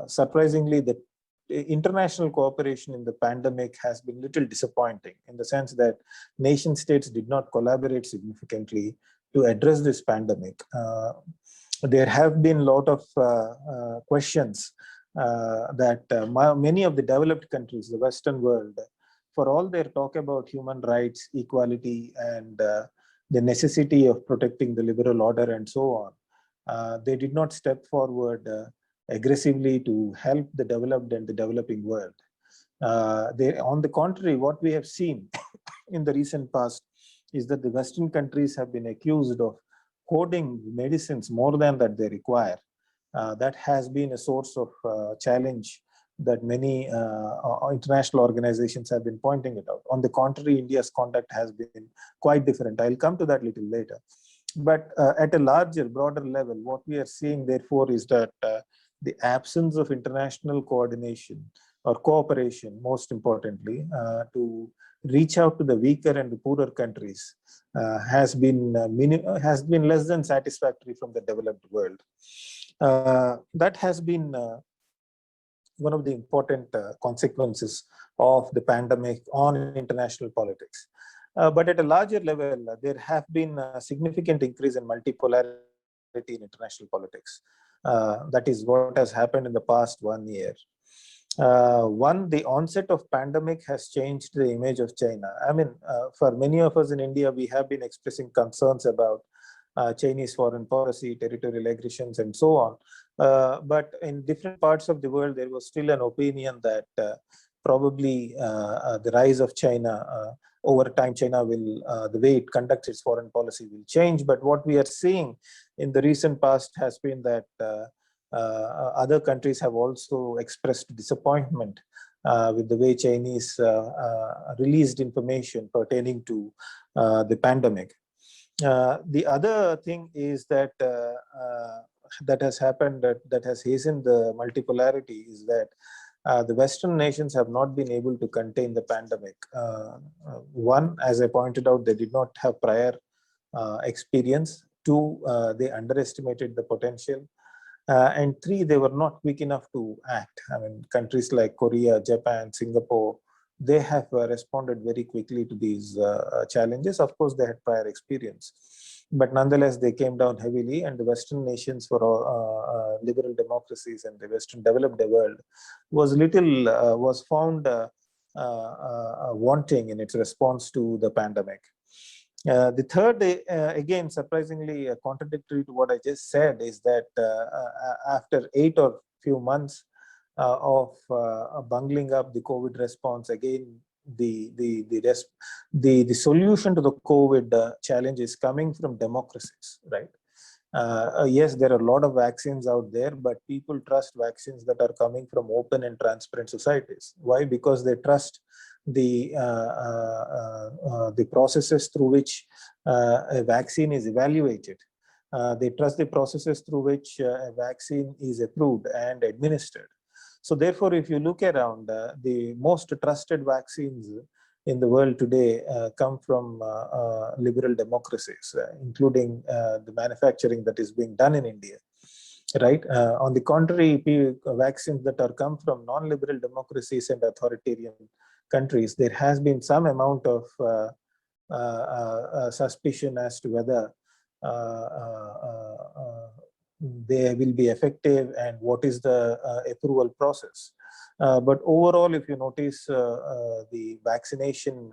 surprisingly, the international cooperation in the pandemic has been little disappointing, in the sense that nation states did not collaborate significantly to address this pandemic. There have been a lot of questions that many of the developed countries, the Western world, for all their talk about human rights, equality, and the necessity of protecting the liberal order and so on, they did not step forward aggressively to help the developed and the developing world. On the contrary, what we have seen in the recent past is that the Western countries have been accused of hoarding medicines more than that they require. That has been a source of challenge that many international organizations have been pointing it out. On the contrary, India's conduct has been quite different. I'll come to that a little later. But at a larger, broader level, what we are seeing, therefore, is that the absence of international coordination or cooperation, most importantly, to reach out to the weaker and the poorer countries has been less than satisfactory from the developed world. That has been one of the important consequences of the pandemic on international politics. But at a larger level, there have been a significant increase in multipolarity in international politics. That is what has happened in the past 1 year. The onset of pandemic has changed the image of China. I mean, for many of us in India, we have been expressing concerns about Chinese foreign policy, territorial aggressions, and so on. But in different parts of the world, there was still an opinion that probably the rise of China, over time, China will, the way it conducts its foreign policy will change. But what we are seeing in the recent past has been that other countries have also expressed disappointment with the way Chinese released information pertaining to the pandemic. The other thing is that that has happened, that has hastened the multipolarity, is that the Western nations have not been able to contain the pandemic. One, as I pointed out, they did not have prior experience. Two, they underestimated the potential. And three, they were not quick enough to act. I mean, countries like Korea, Japan, Singapore, they have responded very quickly to these challenges. Of course, they had prior experience, but nonetheless, they came down heavily, and the Western nations, for liberal democracies and the Western developed world, was found wanting in its response to the pandemic. The third, again, surprisingly contradictory to what I just said, is that after 8 or few months of bungling up the COVID response, again, the solution to the COVID challenge is coming from democracies, right? Yes, there are a lot of vaccines out there, but people trust vaccines that are coming from open and transparent societies. Why? Because they trust the processes through which a vaccine is evaluated. They trust the processes through which a vaccine is approved and administered. So therefore, if you look around, the most trusted vaccines in the world today come from liberal democracies, including the manufacturing that is being done in India. Right. On the contrary, vaccines that are come from non-liberal democracies and authoritarian countries, there has been some amount of suspicion as to whether they will be effective and what is the approval process. But overall, if you notice, the vaccination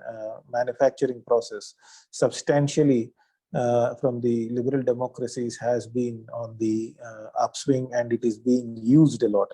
manufacturing process substantially from the liberal democracies has been on the upswing, and it is being used a lot.